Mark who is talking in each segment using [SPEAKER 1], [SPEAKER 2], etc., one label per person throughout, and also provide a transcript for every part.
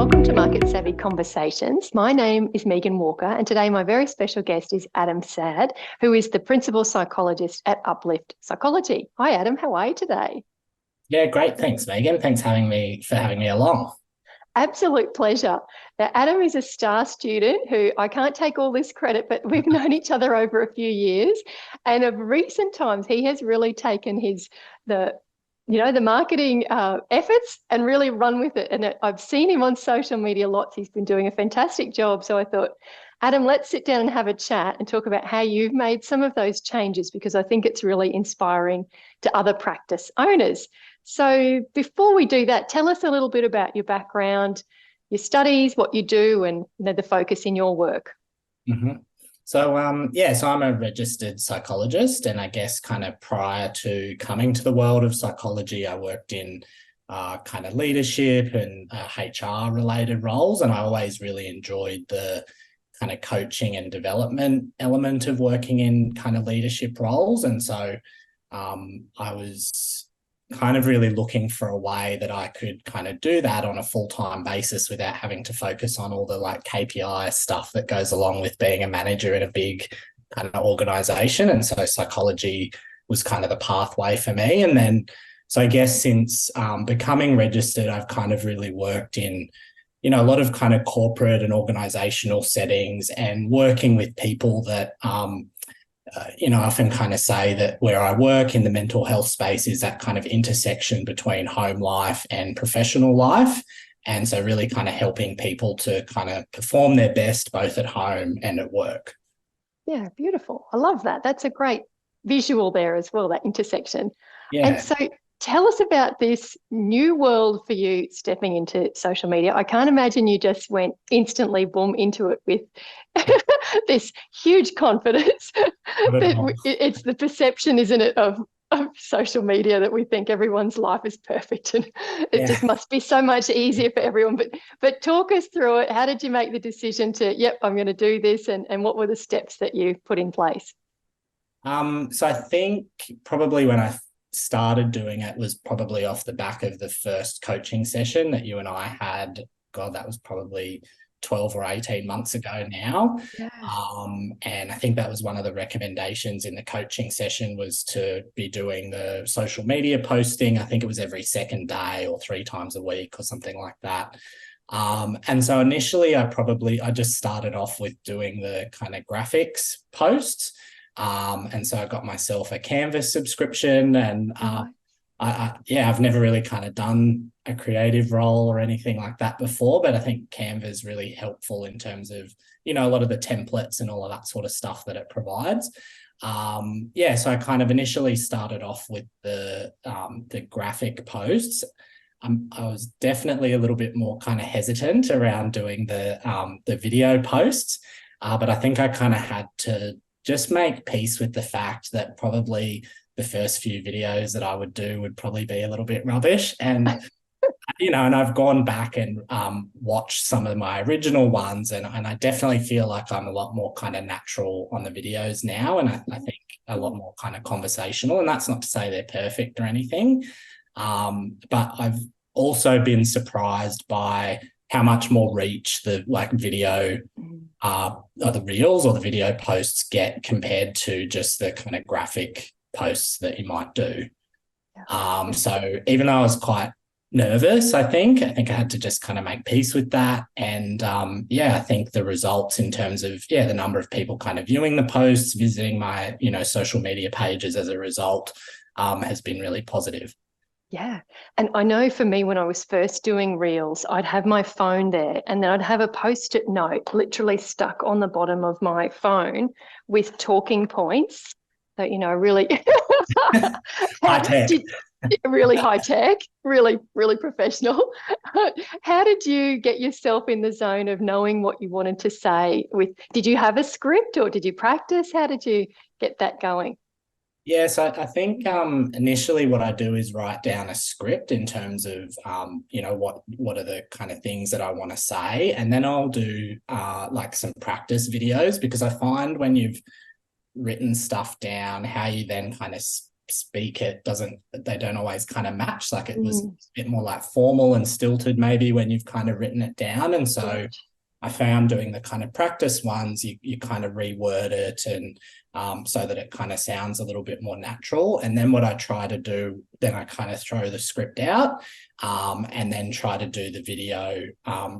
[SPEAKER 1] Welcome to Market Savvy Conversations. My name is Megan Walker, and today my very special guest is Adam Saad, who is the principal psychologist at Uplift Psychology. Hi, Adam. How are you today?
[SPEAKER 2] Yeah, great. Thanks, Megan. Thanks for having me along.
[SPEAKER 1] Absolute pleasure. Now, Adam is a star student who I can't take all this credit, but we've known each other over a few years. And of recent times, he has really taken the marketing efforts and really run with it. And I've seen him on social media lots. He's been doing a fantastic job. So I thought, Adam, let's sit down and have a chat and talk about how you've made some of those changes, because I think it's really inspiring to other practice owners. So before we do that, tell us a little bit about your background, your studies, what you do, and the focus in your work.
[SPEAKER 2] hmm so I'm a registered psychologist, and I guess kind of prior to coming to the world of psychology, I worked in kind of leadership and HR related roles, and I always really enjoyed the kind of coaching and development element of working in kind of leadership roles. And so I was kind of really looking for a way that I could kind of do that on a full-time basis without having to focus on all the like KPI stuff that goes along with being a manager in a big kind of organization. And so psychology was kind of the pathway for me. And then, so I guess since becoming registered, I've kind of really worked in, a lot of kind of corporate and organizational settings and working with people that, I often kind of say that where I work in the mental health space is that kind of intersection between home life and professional life. And so really kind of helping people to kind of perform their best both at home and at work.
[SPEAKER 1] Yeah, beautiful. I love that. That's a great visual there as well, that intersection. And
[SPEAKER 2] Yeah.
[SPEAKER 1] so tell us about this new world for you stepping into social media. I can't imagine you just went instantly boom into it with this huge confidence
[SPEAKER 2] Not at
[SPEAKER 1] that
[SPEAKER 2] all.
[SPEAKER 1] it's the perception, isn't it, of social media, that we think everyone's life is perfect and it
[SPEAKER 2] Yeah.
[SPEAKER 1] just must be so much easier for everyone. But talk us through it. How did you make the decision to, yep, I'm going to do this, and what were the steps that you put in place?
[SPEAKER 2] So I think probably when I started doing it was probably off the back of the first coaching session that you and I had. God, that was probably 12 or 18 months ago now.
[SPEAKER 1] Yeah.
[SPEAKER 2] And I think that was one of the recommendations in the coaching session was to be doing the social media posting. I think it was every second day or 3 times a week or something like that. And so initially I just started off with doing the kind of graphics posts. And so I got myself a Canvas subscription, and
[SPEAKER 1] Right.
[SPEAKER 2] I've never really kind of done a creative role or anything like that before, but I think Canva is really helpful in terms of, a lot of the templates and all of that sort of stuff that it provides. So I kind of initially started off with the graphic posts. I was definitely a little bit more kind of hesitant around doing the video posts, but I think I kind of had to just make peace with the fact that probably the first few videos that I would do would probably be a little bit rubbish. And, and I've gone back and watched some of my original ones, and I definitely feel like I'm a lot more kind of natural on the videos now. And I think a lot more kind of conversational. And that's not to say they're perfect or anything. But I've also been surprised by how much more reach the like video or the reels or the video posts get compared to just the kind of graphic posts that you might do. So even though I was quite nervous, I think I had to just kind of make peace with that. And I think the results in terms of, the number of people kind of viewing the posts, visiting my, social media pages as a result has been really positive.
[SPEAKER 1] Yeah. And I know for me, when I was first doing Reels, I'd have my phone there and then I'd have a post-it note literally stuck on the bottom of my phone with talking points. So, really,
[SPEAKER 2] High
[SPEAKER 1] how
[SPEAKER 2] tech.
[SPEAKER 1] did really high tech, really, really professional. How did you get yourself in the zone of knowing what you wanted to say did you have a script or did you practice? How did you get that going?
[SPEAKER 2] Yes, I think initially what I do is write down a script in terms of what are the kind of things that I want to say, and then I'll do like some practice videos, because I find when you've written stuff down, how you then kind of speak it they don't always kind of match. Like it was a
[SPEAKER 1] Mm.
[SPEAKER 2] bit more like formal and stilted maybe when you've kind of written it down. And so
[SPEAKER 1] Right.
[SPEAKER 2] I found doing the kind of practice ones, you kind of reword it and so that it kind of sounds a little bit more natural. And then what I try to do, then I kind of throw the script out and then try to do the video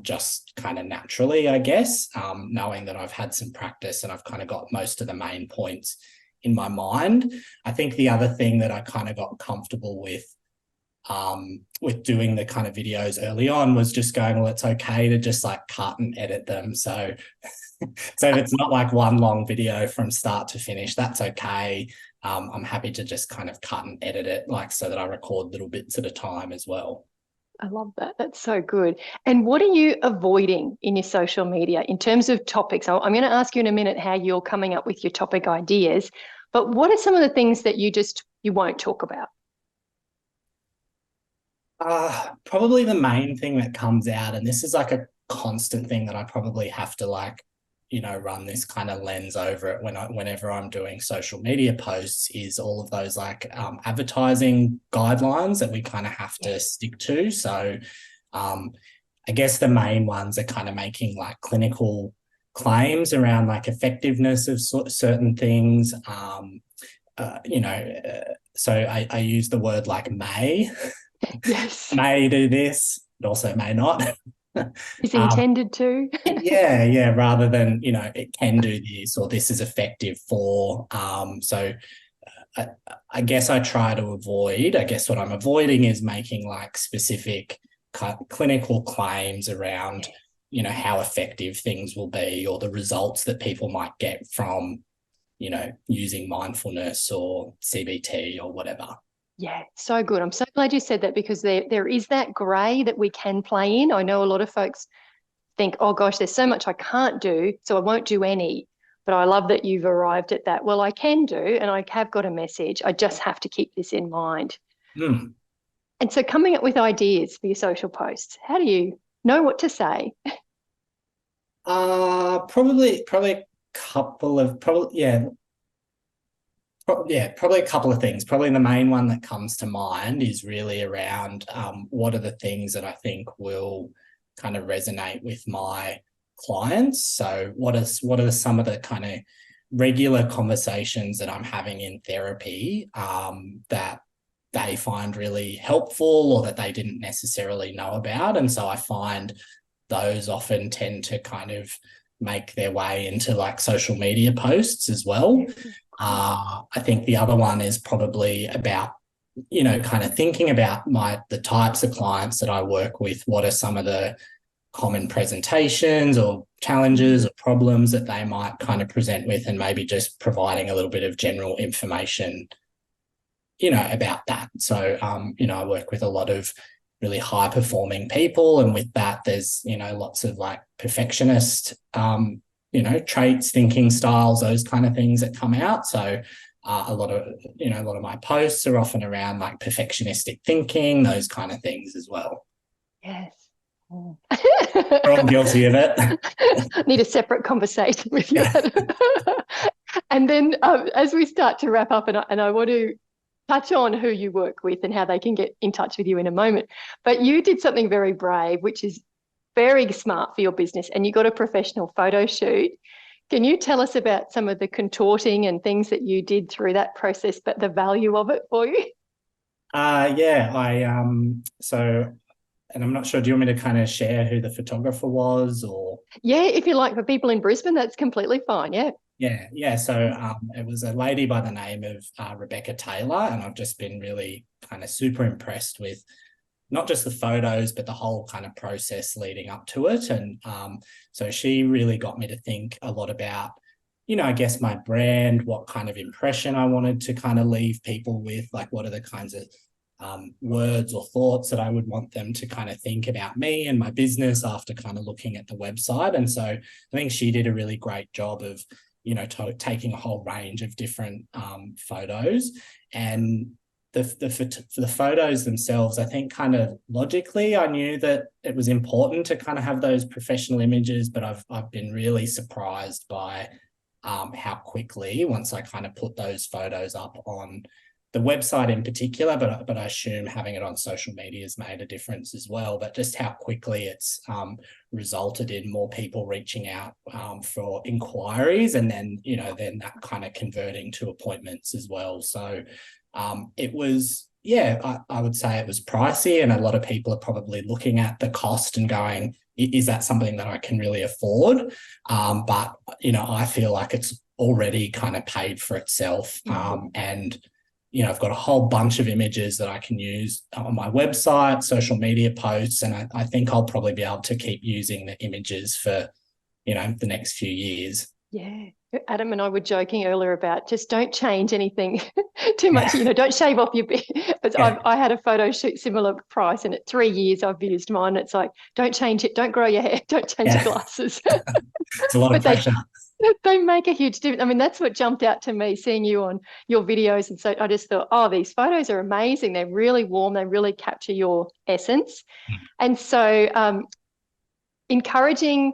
[SPEAKER 2] just kind of naturally, I guess, knowing that I've had some practice and I've kind of got most of the main points in my mind. I think the other thing that I kind of got comfortable with doing the kind of videos early on was just going, well, it's okay to just like cut and edit them. So if it's not like one long video from start to finish, that's okay. I'm happy to just kind of cut and edit it, like so that I record little bits at a time as well.
[SPEAKER 1] I love that. That's so good. And what are you avoiding in your social media in terms of topics? I'm going to ask you in a minute how you're coming up with your topic ideas, but what are some of the things that you won't talk about?
[SPEAKER 2] Probably the main thing that comes out, and this is like a constant thing that I probably have to like, run this kind of lens over it whenever I'm doing social media posts, is all of those like advertising guidelines that we kind of have to stick to. So I guess the main ones are kind of making like clinical claims around like effectiveness of certain things. So I use the word like may.
[SPEAKER 1] Yes.
[SPEAKER 2] May do this, but also may not.
[SPEAKER 1] Is intended to.
[SPEAKER 2] Yeah, rather than, it can do this or this is effective for. So I guess I try to avoid, I guess what I'm avoiding is making like specific clinical claims around, how effective things will be or the results that people might get from, using mindfulness or CBT or whatever.
[SPEAKER 1] Yeah, so good. I'm so glad you said that because there is that grey that we can play in. I know a lot of folks think, oh gosh, there's so much I can't do, so I won't do any. But I love that you've arrived at that. Well, I can do, and I have got a message. I just have to keep this in mind.
[SPEAKER 2] Mm.
[SPEAKER 1] And so coming up with ideas for your social posts, how do you know what to say?
[SPEAKER 2] Probably a couple of probably a couple of things. Probably the main one that comes to mind is really around what are the things that I think will kind of resonate with my clients. So what are some of the kind of regular conversations that I'm having in therapy that they find really helpful or that they didn't necessarily know about. And so I find those often tend to kind of make their way into like social media posts as well. I think the other one is probably about, kind of thinking about the types of clients that I work with. What are some of the common presentations or challenges or problems that they might kind of present with, and maybe just providing a little bit of general information, about that. So, I work with a lot of really high performing people, and with that, there's, lots of like perfectionist, traits, thinking styles, those kind of things that come out. So a lot of my posts are often around like perfectionistic thinking, those kind of things as well.
[SPEAKER 1] Yes. Oh.
[SPEAKER 2] We're all guilty of it.
[SPEAKER 1] Need a separate conversation with you.
[SPEAKER 2] Yeah.
[SPEAKER 1] And then as we start to wrap up, and I want to touch on who you work with and how they can get in touch with you in a moment. But you did something very brave, which is very smart for your business, and you got a professional photo shoot. Can you tell us about some of the contorting and things that you did through that process, but the value of it for you?
[SPEAKER 2] So, and I'm not sure, do you want me to kind of share who the photographer was or?
[SPEAKER 1] Yeah, if you like, for people in Brisbane, that's completely fine. Yeah.
[SPEAKER 2] Yeah. So it was a lady by the name of Rebecca Taylor, and I've just been really kind of super impressed with not just the photos, but the whole kind of process leading up to it. And so she really got me to think a lot about, I guess my brand, what kind of impression I wanted to kind of leave people with, like what are the kinds of words or thoughts that I would want them to kind of think about me and my business after kind of looking at the website. And so I think she did a really great job of, taking a whole range of different photos. And the photos themselves, I think kind of logically, I knew that it was important to kind of have those professional images, but I've been really surprised by how quickly, once I kind of put those photos up on the website in particular, but I assume having it on social media has made a difference as well. But just how quickly it's resulted in more people reaching out for inquiries, and then that kind of converting to appointments as well. So it was, I would say it was pricey, and a lot of people are probably looking at the cost and going, is that something that I can really afford? But I feel like it's already kind of paid for itself, and I've got a whole bunch of images that I can use on my website, social media posts, and I think I'll probably be able to keep using the images for, the next few years.
[SPEAKER 1] Yeah. Adam and I were joking earlier about just don't change anything too much. Don't shave off your beard. I had a photo shoot similar price, and at 3 years I've used mine. It's like, don't change it. Don't grow your hair. Don't change your glasses.
[SPEAKER 2] It's a lot of pressure.
[SPEAKER 1] They make a huge difference. I mean, that's what jumped out to me, seeing you on your videos. And so I just thought, oh, these photos are amazing. They're really warm. They really capture your essence. And so encouraging,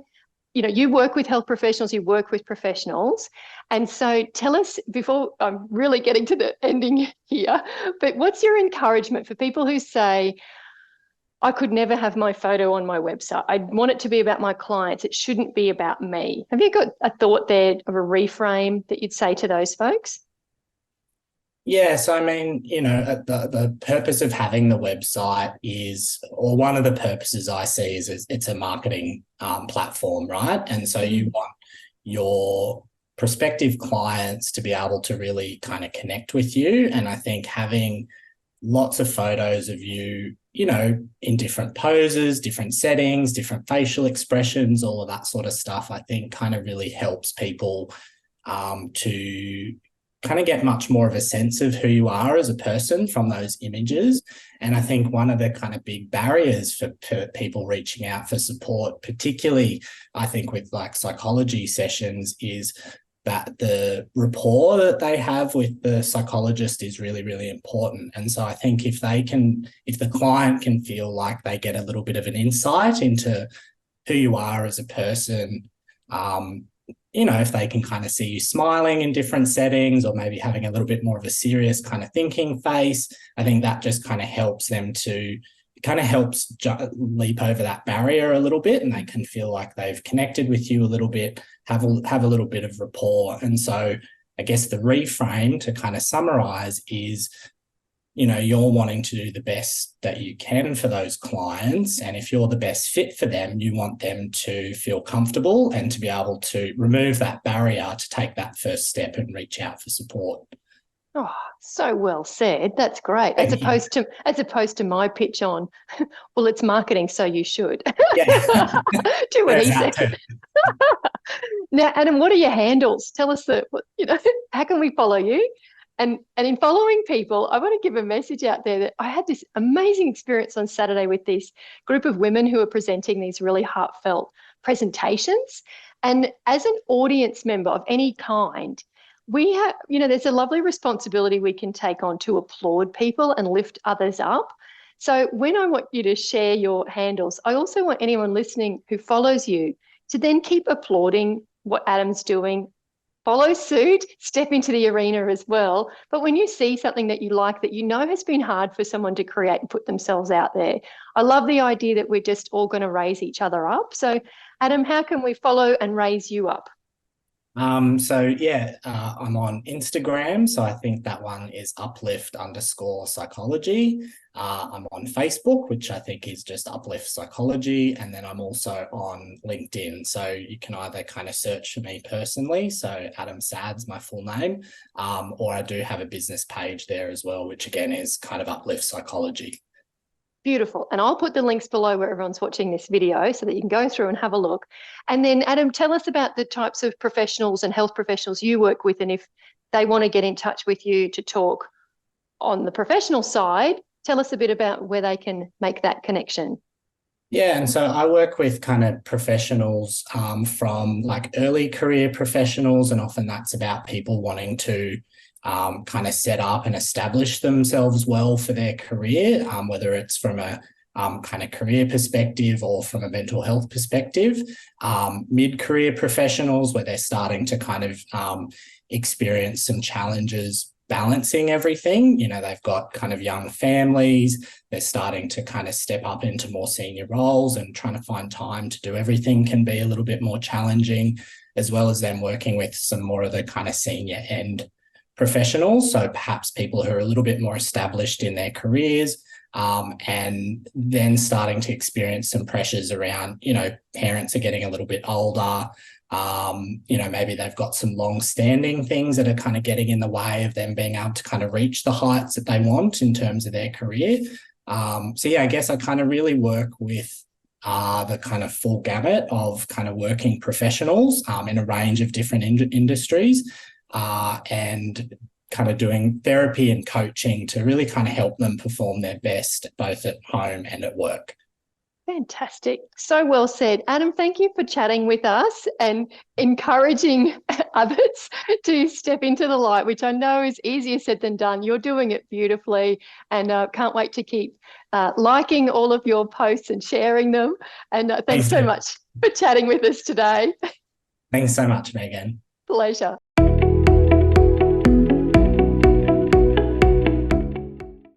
[SPEAKER 1] you work with health professionals, you work with professionals. And so tell us, before I'm really getting to the ending here, but what's your encouragement for people who say, I could never have my photo on my website. I want it to be about my clients. It shouldn't be about me. Have you got a thought there of a reframe that you'd say to those folks?
[SPEAKER 2] Yeah, so I mean, the purpose of having the website is, or one of the purposes I see is it's a marketing platform, right? And so you want your prospective clients to be able to really kind of connect with you. And I think having lots of photos of you, in different poses, different settings, different facial expressions, all of that sort of stuff, I think kind of really helps people to kind of get much more of a sense of who you are as a person from those images. And I think one of the kind of big barriers for people reaching out for support, particularly I think with like psychology sessions, is that the rapport that they have with the psychologist is really, really important. And so I think if the client can feel like they get a little bit of an insight into who you are as a person, if they can kind of see you smiling in different settings, or maybe having a little bit more of a serious kind of thinking face, I think that just kind of helps them to leap over that barrier a little bit, and they can feel like they've connected with you a little bit, have a little bit of rapport. And so I guess the reframe, to kind of summarize, is, you're wanting to do the best that you can for those clients. And if you're the best fit for them, you want them to feel comfortable and to be able to remove that barrier to take that first step and reach out for support.
[SPEAKER 1] Oh, so well said. That's great. As opposed to my pitch on, well, it's marketing, so you should.
[SPEAKER 2] Yeah.
[SPEAKER 1] Do what he said. Now, Adam, what are your handles? Tell us how can we follow you? And in following people, I want to give a message out there that I had this amazing experience on Saturday with this group of women who are presenting these really heartfelt presentations. And as an audience member of any kind, we have, there's a lovely responsibility we can take on to applaud people and lift others up. So when I want you to share your handles, I also want anyone listening who follows you to then keep applauding what Adam's doing. Follow suit, step into the arena as well. But when you see something that you like, that has been hard for someone to create and put themselves out there, I love the idea that we're just all going to raise each other up. So, Adam, how can we follow and raise you up?
[SPEAKER 2] I'm on Instagram. So I think that one is uplift_psychology. I'm on Facebook, which I think is just Uplift Psychology. And then I'm also on LinkedIn. So you can either kind of search for me personally. So Adam Sads, my full name, or I do have a business page there as well, which again is kind of Uplift Psychology.
[SPEAKER 1] Beautiful. And I'll put the links below where everyone's watching this video so that you can go through and have a look. And then, Adam, tell us about the types of professionals and health professionals you work with, and if they want to get in touch with you to talk on the professional side, tell us a bit about where they can make that connection.
[SPEAKER 2] Yeah, and so I work with kind of professionals from like early career professionals, and often that's about people wanting to kind of set up and establish themselves well for their career, whether it's from a kind of career perspective or from a mental health perspective. Mid-career professionals, where they're starting to kind of experience some challenges balancing everything. You know, they've got kind of young families, they're starting to kind of step up into more senior roles, and trying to find time to do everything can be a little bit more challenging, as well as them working with some more of the kind of senior end professionals. So perhaps people who are a little bit more established in their careers, and then starting to experience some pressures around, you know, parents are getting a little bit older. You know, maybe they've got some long-standing things that are kind of getting in the way of them being able to kind of reach the heights that they want in terms of their career. So yeah, I guess I kind of really work with the kind of full gamut of kind of working professionals in a range of different industries, and kind of doing therapy and coaching to really kind of help them perform their best both at home and at work.
[SPEAKER 1] Fantastic. So well said. Adam, thank you for chatting with us and encouraging others to step into the light, which I know is easier said than done. You're doing it beautifully, and can't wait to keep liking all of your posts and sharing them. And thanks so much for chatting with us today.
[SPEAKER 2] Thanks so much, Megan.
[SPEAKER 1] Pleasure.